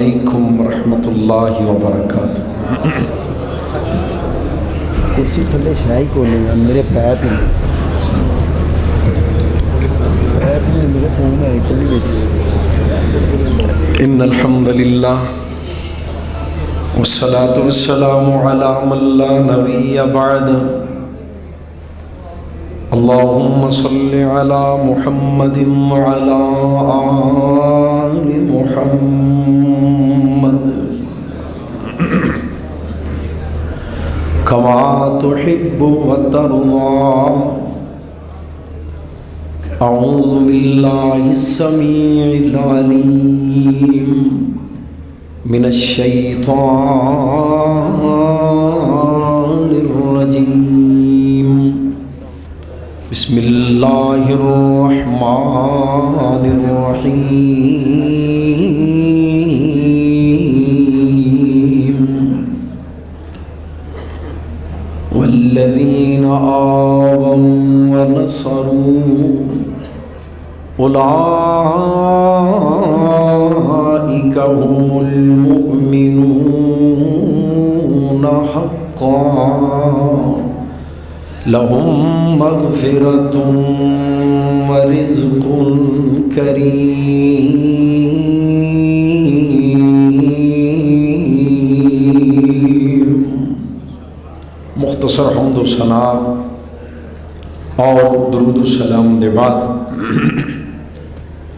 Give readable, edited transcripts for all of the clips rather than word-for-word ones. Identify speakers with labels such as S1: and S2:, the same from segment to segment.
S1: علیکم ورحمۃ اللہ وبرکاتہ۔
S2: کرسی تھلے شاہی کو نہیں میرے پیر میں میرے فون ہے کلی بیچے۔
S1: ان الحمد للہ والصلاة والسلام علی من لا نبی بعد، اللہم صل علی محمد وعلی آل محمد کما تحب وترضى۔ اعوذ باللہ السمیع العلیم من الشیطان الرجیم، بسم اللہ الرحمن الرحیم۔ والذین آمنوا ونصروا اولئک هم المؤمنون حقا، لهم مغفرۃ ورزق کریم۔ مختصر حمد و ثنا اور درود و سلام دے بعد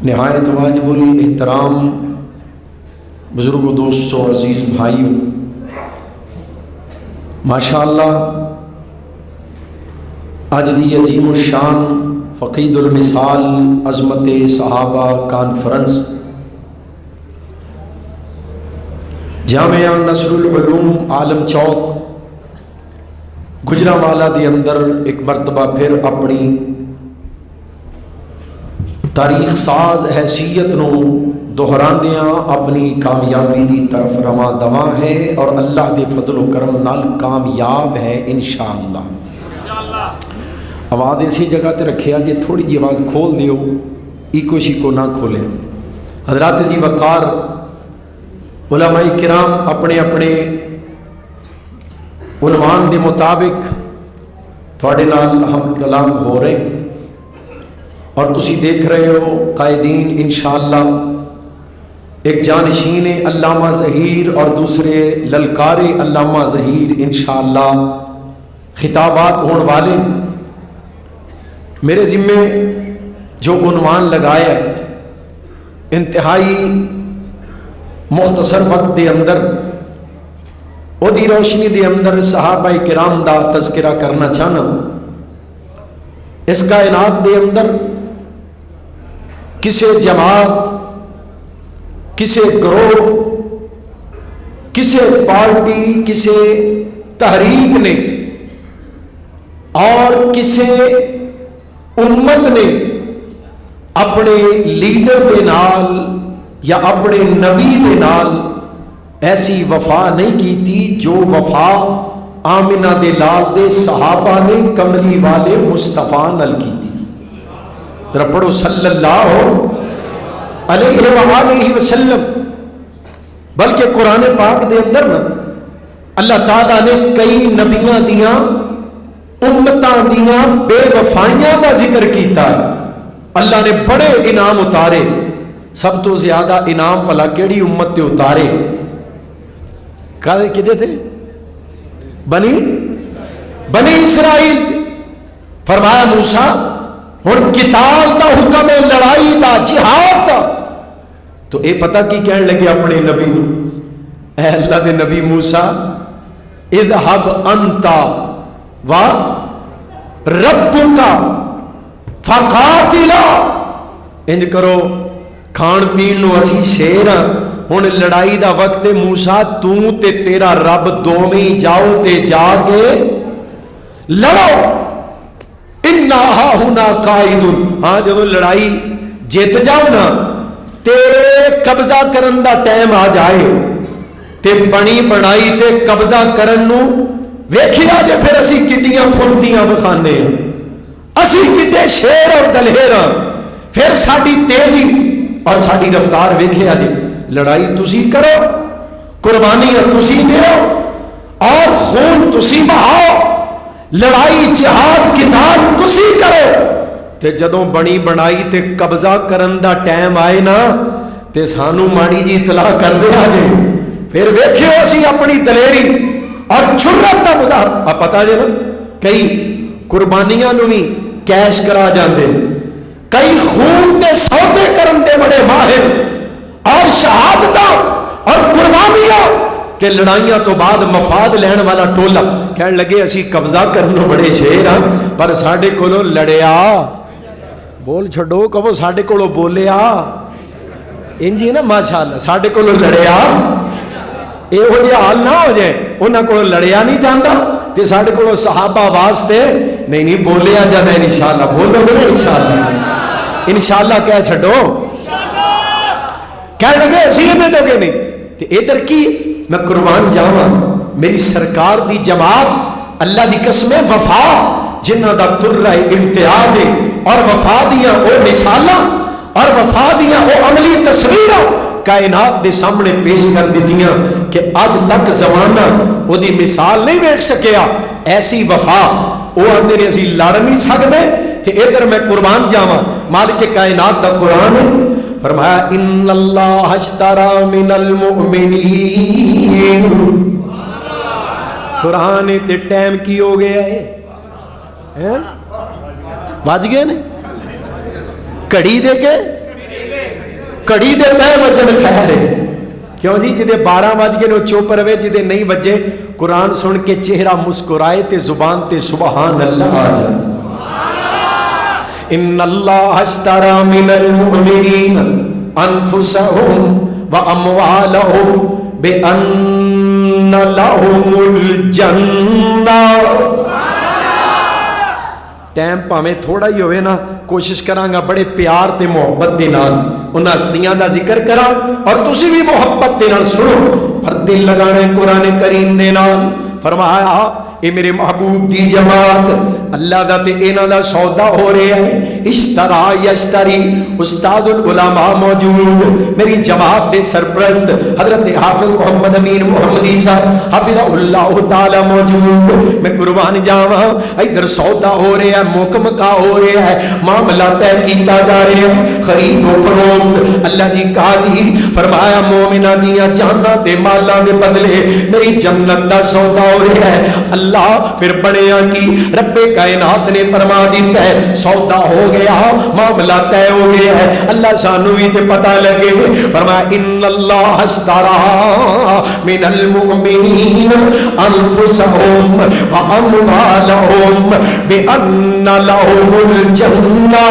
S1: نہایت واجب الاحترام بزرگوں، دوستوں، عزیز بھائیوں، ماشاءاللہ آج دی عظیم الشان فقید المثال عظمت صحابہ کانفرنس جامعہ نصر العلوم عالم چوک گجرانوالہ دے اندر ایک مرتبہ پھر اپنی تاریخ ساز حیثیت نو دہراندیاں اپنی کامیابی دی طرف رواں دواں ہے اور اللہ دے فضل و کرم نال کامیاب ہے انشاءاللہ۔ آواز اسی جگہ تے رکھیا جی، تھوڑی جی آواز کھول دیو، ایکو شیکو نہ کھولے۔ حضرات جی وقار علماء کرام اپنے اپنے عنوان دے مطابق تھوڑے نال ہم کلام ہو رہے اور تسی دیکھ رہے ہو قائدین انشاءاللہ ایک جانشین علامہ ظہیر اور دوسرے للکار علامہ ظہیر انشاءاللہ خطابات ہونے والے۔ میرے ذمے جو عنوان لگایا ہے انتہائی مختصر وقت دے اندر او دی روشنی دے اندر صحابہ کرام دا تذکرہ کرنا چاہنا۔ اس کائنات دے اندر کسے جماعت، کسے گروہ، کسے پارٹی، کسے تحریک نے اور کسے امت نے اپنے لیڈر دے نال یا اپنے نبی دے نال ایسی وفا نہیں کی تھی جو وفا آمنہ دے لال دے صحابہ نے کملی والے مصطفیٰ نال کی تھی۔ ذرا پڑھو صلی اللہ علیہ وآلہ وسلم۔ بلکہ قرآن پاک دے اندر نا اللہ تعالیٰ نے کئی نبیاں دیاں امتاں دیاں بے وفائیاں دا ذکر کیتا۔ اللہ نے بڑے انعام اتارے، سب تو زیادہ انعام پلا کیڑی امت تے اتارے؟ کدے تھے؟ بنی اسرائیل۔ فرمایا موسیٰ ہن قتال دا حکم ہے، لڑائی دا، جہاد دا۔ تو اے پتہ کی کہنے لگے اپنے نبی، اے اللہ دے نبی موسیٰ اذهب انت و ربک فقاتلا، انج کرو کھان پین نو اسی شیر ہاں، ہن لڑائی دا وقت ہے موسیٰ تو تے تیرا رب دوویں جاؤ تے جا کے لڑو۔ انا ہاہنا قائدون، ہاں جب لڑائی جیت جاؤ نا تے قبضہ کرن دا ٹائم آ جائے تے بنی بنائی تے قبضہ کرن نو ویکھیا جے پھر اسی کڈیاں پھرتیاں بخانے ہیں، اسی کڈے شیر اور دلیر ہاں، پھر ساڈی تیزی اور ساڈی رفتار ویکھیا جے لڑائی تسی کرو، قربانیاں تسی دیو اور خون تسی بہاؤ، لڑائی جہاد قتال تسی کرو، تے جدوں بنی بنائی تے قبضہ کرن دا ٹائم آئے نا تے سانو ماڑی جی اطلاع کر دیا جے، پھر ویکھیو اسی اپنی دلیری اور جرأت دا مظاہرہ۔ پتہ جے نا کئی قربانیاں نو بھی کیش کرا جاندے، کئی خون دے سودے کرن دے بڑے ماہر، اور شہادتاں اور قربانیاں کہ لڑائیاں تو بعد مفاد لین والا ٹولا کہنے لگے اسی قبضہ کرنوں بڑے شیر ہاں پر ساڈے کولوں لڑیا، بول چھڈو کہو ساڈے کولوں بولیا، انجی نا ماشاءاللہ ساڈے کولوں لڑیا، اے ہو جے حال نہ ہو جائے انہاں کولوں لڑیا نہیں جاندا تے ساڈے کولوں صحابہ واسطے نہیں بولیا جانا انشاءاللہ، بولو گے انشاءاللہ، انشاءاللہ کہہ چھڈو، کہنے لگے اسی میں دو گے نہیں تے ادھر کی میں قربان جاواں میری سرکار دی جماعت اللہ دی قسم وفا جنہ دا ترہ امتیاز ہے اور وفا دیاں او مثالاں اور وفا دیاں او عملی تصویراں کائنات دے سامنے پیش کر دیتیاں کہ آج تک زمانہ او دی مثال نہیں ویکھ سکیا، ایسی وفا او آندے نے اسی لڑ نہیں سکدے تے ادھر میں قربان جاواں مالک کائنات دا قرآن ہے، فرمایا ان اللہ اشترى من المؤمنین، قرآن تے ٹائم کی ہو گیا ہے بج گئے نے کڑی دے کے کڑی دے پہ وجن خیر ہے، کیوں جی جدے 12 بج گئے نو چپ رہے، جدے نہیں بجے قرآن سن کے چہرہ مسکرائے تے زبان تے سبحان اللہ آ جائے۔ ان اللہ اشترى من المؤمنین انفسهم واموالهم بان لهم الجنہ۔ ٹائم پاویں تھوڑا ہی ہوئے نا کوشش کراں گا بڑے پیار تے محبت دے نال انہاں ہستیاں دا ذکر کراں اور تسی بھی محبت دے نال سنو، پر دل لگانے قرآن کریم دے نال۔ فرمایا اے میرے محبوب دی جماعت اللہ دا تے انہاں دا سودا ہو رہا ہے، اشترا یشتری، استاذ العلماء موجود، میری جماعت دے سرپرست حضرت حافظ محمد امین محمدی صاحب حافظ اللہ تعالی موجود، میں قربان جاواں ادھر سودا ہو رہا ہے، مکمکا ہو رہا ہے، معاملہ طے کیتا جا رہا ہے، خرید و فروخت اللہ جی کہا جی، فرمایا مومنہ دیاں جاناں تے مالاں دے بدلے میری جنت دا سودا ہو رہا ہے۔ اللہ پھر بڑیا کی رب کائنات نے فرما دیتا ہے سودا ہو گیا، معاملہ طے ہو گیا ہے، اللہ سانو بھی تے پتہ لگے، فرمایا ان اللہ اشترى من المؤمنین انفسهم واموالهم بان لهم الجنہ۔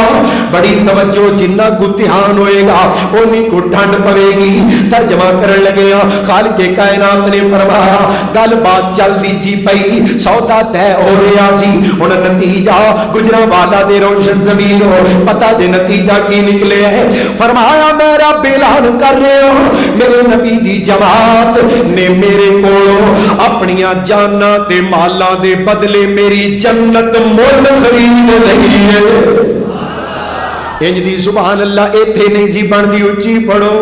S1: بڑی توجہ، جنہ کو دھیان ہوئے گا انہیں کو ٹھنڈ پڑے گی۔ ترجمہ کرنے لگے خالق کائنات نے فرمایا گل بات چل دی سی پئی، سودا طے ہو رہا سی، ہن نتیجہ گجرا والا دے روشن زمین ہو پتہ دے نتیجہ کی نکلے ہے۔ فرمایا میرا اعلان کر رہے ہو میرے نبی دی جماعت نے میرے کو اپنیاں جاناں تے مالاں دے بدلے میری جنت مول خرید لئی ہے۔ انج دی سبحان اللہ ایتھے نہیں سی بندی، اچھی پڑھو۔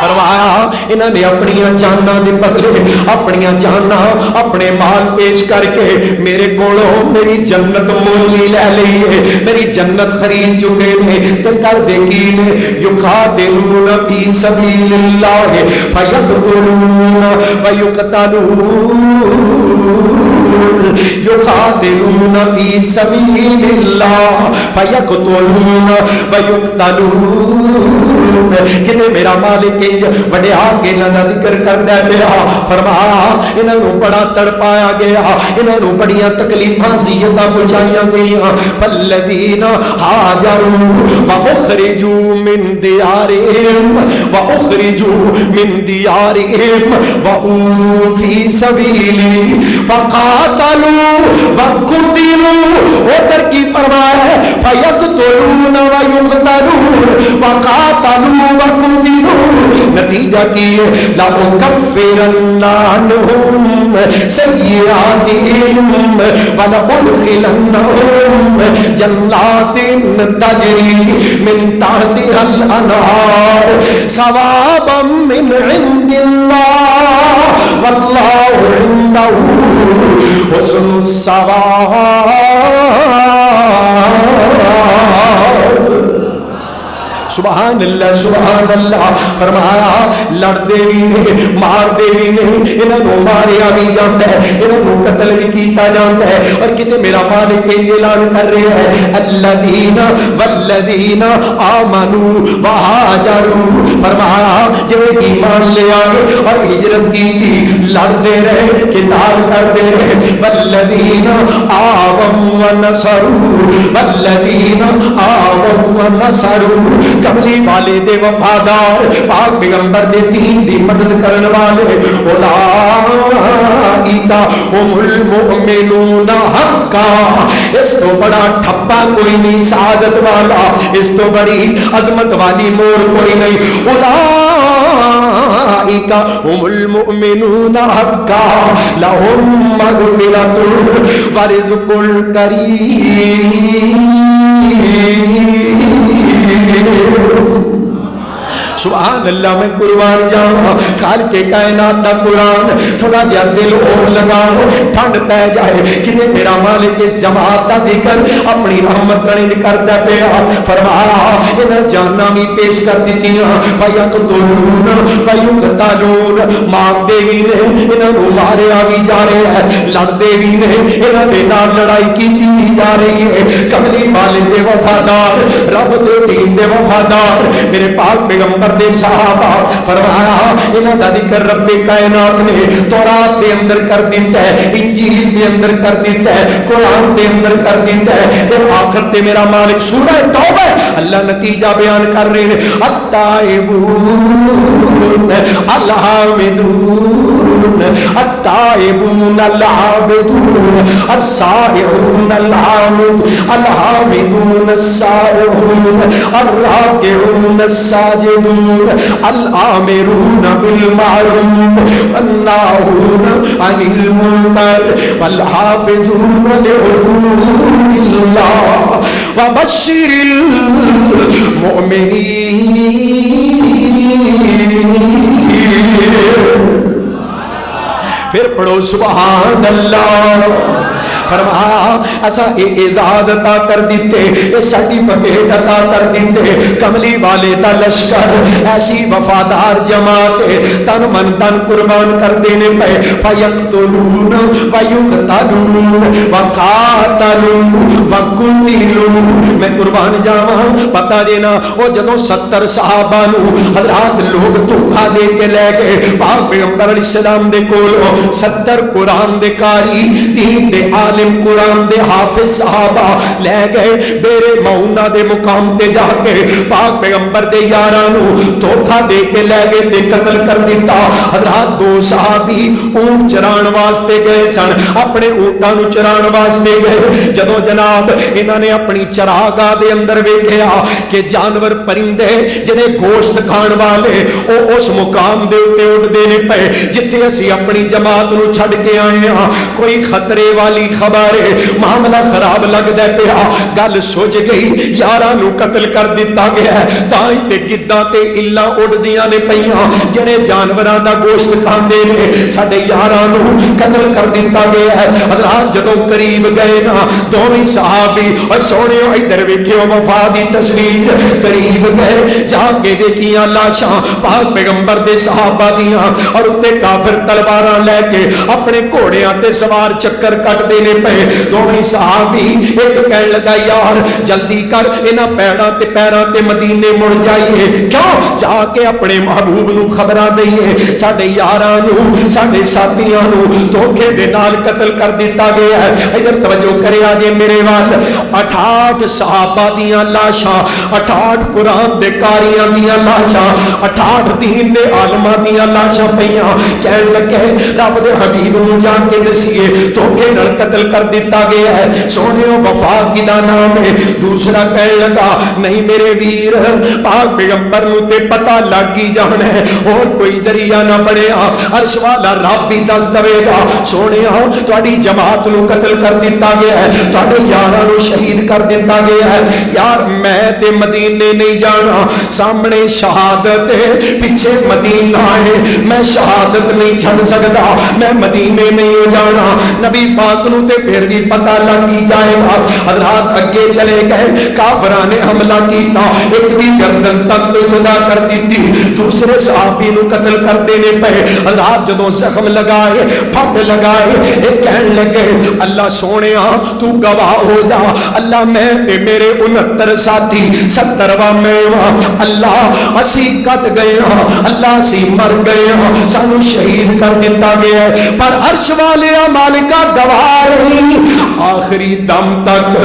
S1: فرمایا انہاں نے اپنیاں جاناں دے بدلے اپنیاں جاناں اپنے مال پیش کر کے میرے کولوں میری جنت مول لے لئی ہے، میری جنت خرید چکے نے تے کر دے کی نے یقاتلون فی سبیل اللہ فیقتلون ویقتلون، یقاتلون فی سبیل اللہ فیقتلون ویقتلون۔ کنے میرا مالک بڑے آگے نہ ذکر کرنا پیا، فرمایا انہاں نوں بڑا تڑپایا گیا، انہاں نوں بڑیاں تکلیفاں زیادہ پہنچائیاں گئیاں۔ فالذین ہاجروا واخرجوا من دیارہم وأوذوا فی سبیلی فقاتلوا وقتلوا، ادھر کی فرمایا ہے فیقتلون ویقتلون وقاتلوا وقتلوا، نتیجہ کی لَأُكَفِّرَنَّ عَنْهُمْ سیئاتهم ولأدخلنهم جنات تجری من تحتها الانہار ثوابا من عند اللہ واللہ عنده حسن الثواب. سبحان اللہ. فرمایا لڑ دے بھی نے مار دے بھی نے انہوں ماریا بھی جاتا ہے انہوں قتل بھی کیتا جاتا ہے. اور کتے میرا مالک اعلان کر رہے ہیں الذین والذین آمنوا وہاجروا. فرمایا جو ایمان لے آئے اور ہجرت کی تھی لڑتے رہے قتال کرتے رہے والذین آووا ونصروا والذین آووا ونصروا کملی والے دے وفادار پاک پیغمبر دے دین دی مدد کرنے والے اولئک هم المؤمنون حقا. اس تو بڑا ٹھپا کوئی نہیں سعادت والا اس تو بڑی عظمت والی مور کوئی نہیں. اولئک هم المؤمنون حقا لهم مغفرۃ ورزق کریم. سبحان اللہ. میں قربان جاؤں خالق کائنات دا قرآن تھوڑا جا دل اور لگاؤ ٹھنڈ پہ جائے کہ میرا مالک اس جماعت دا ذکر اپنی رحمت کرنے کرتا پیا. فرمایا انہیں جانا بھی پیش کر دیتیاں فَيَقْتُلُونَ وَيُقْتَلُونَ. مار دے بھی نے انہوں ماریا بھی جا رہے ہیں لڑ دے بھی نے انہوں نے لڑائی کی جا رہی ہے. کملی والے دے وفادار رب دے دین دے وفادار میرے پاک پیغمبر دے صحابہ فرمایا انہاں دا ذکر رب کائنات نے تورات دے اندر کر دیتا ہے انجیل دے اندر کر دیتا ہے قرآن دے اندر کر دیتا ہے. پھر آخر تے میرا مالک سورہ توبہ اللہ نتیجہ بیان کر رہے ہیں التائبون الحامدون التائبون العابدون السائحون الحامدون السائحون الراكعون الساجدون الآمرون بالمعروف والناهون عن المنكر والحافظون لحدود الله وبشر المؤمنين. پھر پڑھو سبحان اللہ. فرمایا ایسا اعزاز عطا کر دیتے سرٹیفکیٹ عطا کر دیتے کملی والے دا لشکر ایسی وفادار جماعت تن من تن قربان کر دینے پہ فَيَقْتُلُونَ وَيُقْتَلُونَ وَقَاتَلُونَ وَقُتِلُونَ. میں قربان جاواں پتہ دینا وہ جدوں 70 صحابہ نو حضرات لوگ دھوکا دے کے لے گئے پاک پیغمبر علیہ السلام دے کولوں 70 قرآن دے قاری دین دے عالم قرآن دے حافظ صحابہ لے گئے بیرے مونا دے مقام تے جا کے پاک پیغمبر دے یارانو دھوکا دے کے لے گئے تے قتل کر دیتا. حضرات 2 صحابی اونٹ چران واسطے گئے سن اپنے اونٹاں نو چران واسطے گئے. جدوں جناب انہاں نے اپنی چراگاہ دے اندر ویکھیا کہ جانور پرندے جنہیں گوشت کھان والے او اس مقام دے اوتے اڑدے نے پئے جتھے اسی اپنی جماعت نو چھڈ کے آئے ہاں. کوئی خطرے والی خبر معاملہ خراب لگدا پیا گل سوچ گئی یاراں نو قتل کر دتا گیا ہے تاں تے گداں تے الاں اڑدیاں نے پئیاں جڑے جانوراں دا گوشت کھاندے نے ساڈے یاراں نو قتل کر دتا گیا ہے. حضرات جدوں قریب گئے نا دوویں صحابی اور سونےو ادھر ویکھیو وفا دی تصویر قریب گئے جا کے ویکھیاں لاشاں پاک پیغمبر دے صحابہ دیاں اور اوتے کافر تلواراں لے کے اپنے گھوڑیاں تے سوار چکر کٹ دینے پہ. دونوں صحابی ایک کہنے لگا یار جلدی کر انہاں پیراں تے مدینے مڑ جائیے کیوں جا کے اپنے محبوب نو خبراں دئیے ساڈے یاراں نو ساڈے ساتھیاں نو دھوکے دے نال قتل کر دتا گیا ہے. ادھر توجہ کریا جے میرے وال 68 صحابہ دیاں لاشاں 68 قرآن دے قاریاں دیاں لاشاں 68 دین دے عالماں دیاں لاشاں پئیاں. کہنے لگے رب دے حبیب نو جان کے دسیے دھوکے نال قتل کر دیتا گیا ہے سونےو وفا کی دا نام ہے. دوسرا کہنے لگا نہیں میرے ویر پاک پیغمبر نو تے پتہ لگ گئی جانا ہے اور کوئی ذریعہ نہ بنیا عرش والا رب بھی دس دے گا سونے تہاڈی جماعت نو قتل کر دتا گیا ہے تہاڈے یاراں نو شہید کر دتا گیا ہے یار میں تے مدینے نہیں جانا سامنے شہادت ہے پیچھے مدینہ ہے میں شہادت نہیں چھڑ سکتا میں مدینے نہیں جانا نبی پاک نو تے پھر بھی پتہ لگ ہی جائے گا حضرات اگے چلے گئے کافراں نے حملہ کیتا ایک بھی گردن تک جدا کر دیتی دوسرے صحابی نو قتل کر دینے پہ حضرات جدوں زخم لگائے پھٹ لگائے ایک کہنے لگے اللہ سونیا تو گواہ ہو جا اللہ میں تے میرے 69 ساتھی 70واں میوا اللہ اسی کٹ گئے اللہ اسی مر گئے سانو شہید کر دیتا گیا ہے پر عرش والے مالکا گواہ رہی آخری دم تک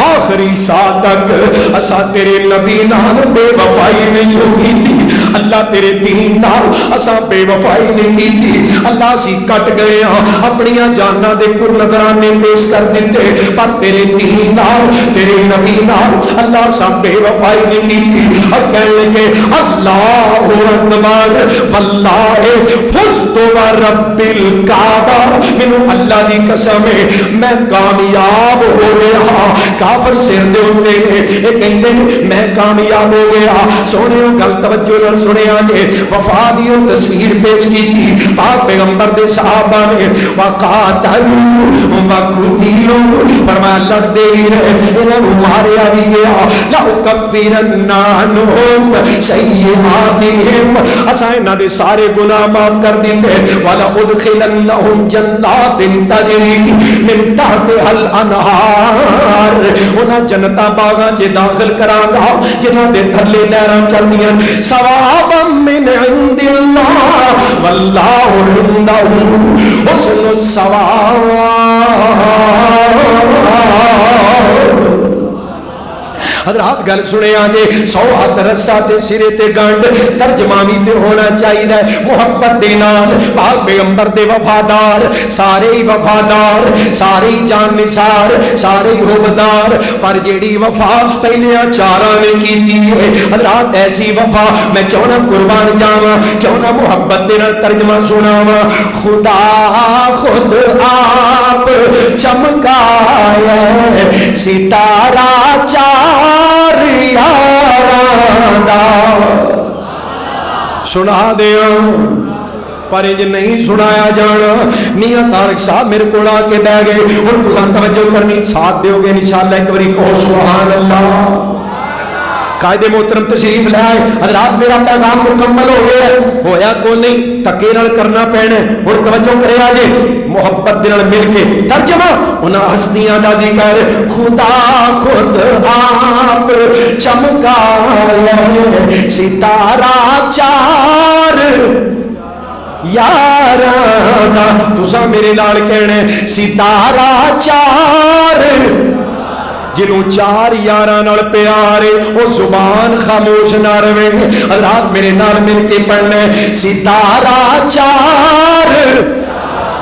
S1: آخری سا تک اسا تیرے نبی نال بے وفائی نہیں ہوگی تھی اللہ تیرے دین نال اسا بے وفائی نہیں کی تھی اللہ سی کٹ گئے اپنی جاناں دے پر نظرانے پیش کر دیتے پر تیرے دین نال تیرے نبی نال اللہ سا بے وفائی نہیں کی تھی اب کہنے لگے اللہ اکبر واللہ فزت ورب الکعبہ مینوں اللہ دی قسم ہے میں کامیاب ہو گیا کافر سر دے ہوتے ہیں یہ کہندے میں کامیاب ہو گیا سونے گل توجہ نال سنیا جے وفا دی تصویر پیش کی تھی پاک پیغمبر دے صحابہ نے وقاتلوا وقتلوا فرمایا لڑتے ہی رہے انہاں نوں ماریا بھی گیا لأکفرن عنہم سیئاتہم اساں انہاں دے سارے گناہ معاف کر دیتے ولأدخلنہم جنات تجری من تحتها الانہار انہاں جنتاں باغاں چ داخل کراں گا جنہاں دے تھلے نہراں چلدیاں ثوابا من عند اللہ واللہ عنده حسن الثواب حضرات گل سنے آجے 100 ہاتھ رسا تے سرے تے گنڈ ترجمہ بھی تے ہونا چاہیے محبت دے نال پاک پیغمبر دے وفادار سارے ہی وفادار سارے ہی جان نثار سارے ہی حبدار پر جیڑی وفا پہلے چاراں نے کیتی ہے حضرات ایسی وفا میں کیوں نہ قربان جاواں کیوں نہ محبت دے نال ترجمہ سناواں خدا خود آپ چمکایا ستارہ چار سنا دیا پر یہ نہیں سنایا جانا میاں طارق صاحب میرے کو آ کے بہ گئے اور تساں توجہ کرنی ساتھ دیو گے انشاءاللہ ایک باری کہو سبحان اللہ قائد محترم تشریف لے آئے حضرات میرا پیغام مکمل ہو گیا ہویا کو نہیں تکے نال کرنا پینا اور توجہ کرے آجے محبت دے نال مل کے ترجمہ انہاں ہستیاں دا ذکر خدا خود آپ چمکایا ستارہ چار یارانا تساں میرے نال کہنے ستارہ چار جنوں چار یاراں نال پیارے او زبان خاموش نہ رہے رات میرے نال مل کے پڑھنے ستارہ چار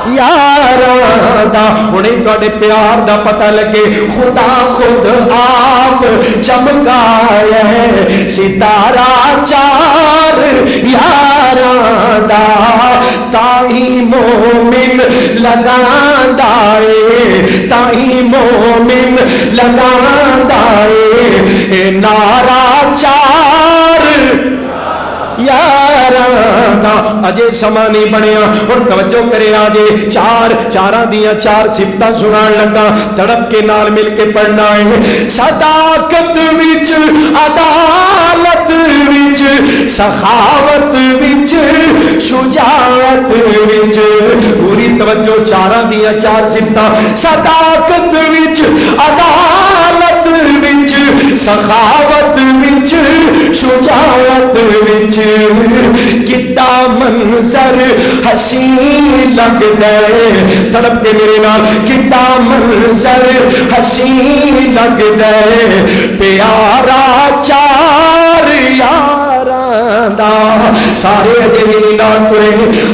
S1: یاراں دا انہیں تواڈے پیار دا پتہ لگے خدا خود آپ چمکایا ہے ستارہ چار یاراں دا تاہی مومن لگاندا اے تاہی مومن لگاندا اے نعرہ چار یاراں دا اجے سما نہیں بنیا اور توجہ کرے آجے چار چاراں دیاں چار صفتاں سنان لگا تڑپ کے نال مل کے پڑھنا ہے صداقت وچ عدالت وچ سخاوت وچ شجاعت وچ پوری توجہ چاراں دیاں چار صفتاں صداقت وچ عدالت وچ سخاوت وچ شجاعت وچ کتا منظر حسین لگدا ہے تڑپ کے میرے نال کتا منظر حسین لگدا ہے پیارا چار یاراں دا سارے اجے میرے نال ترے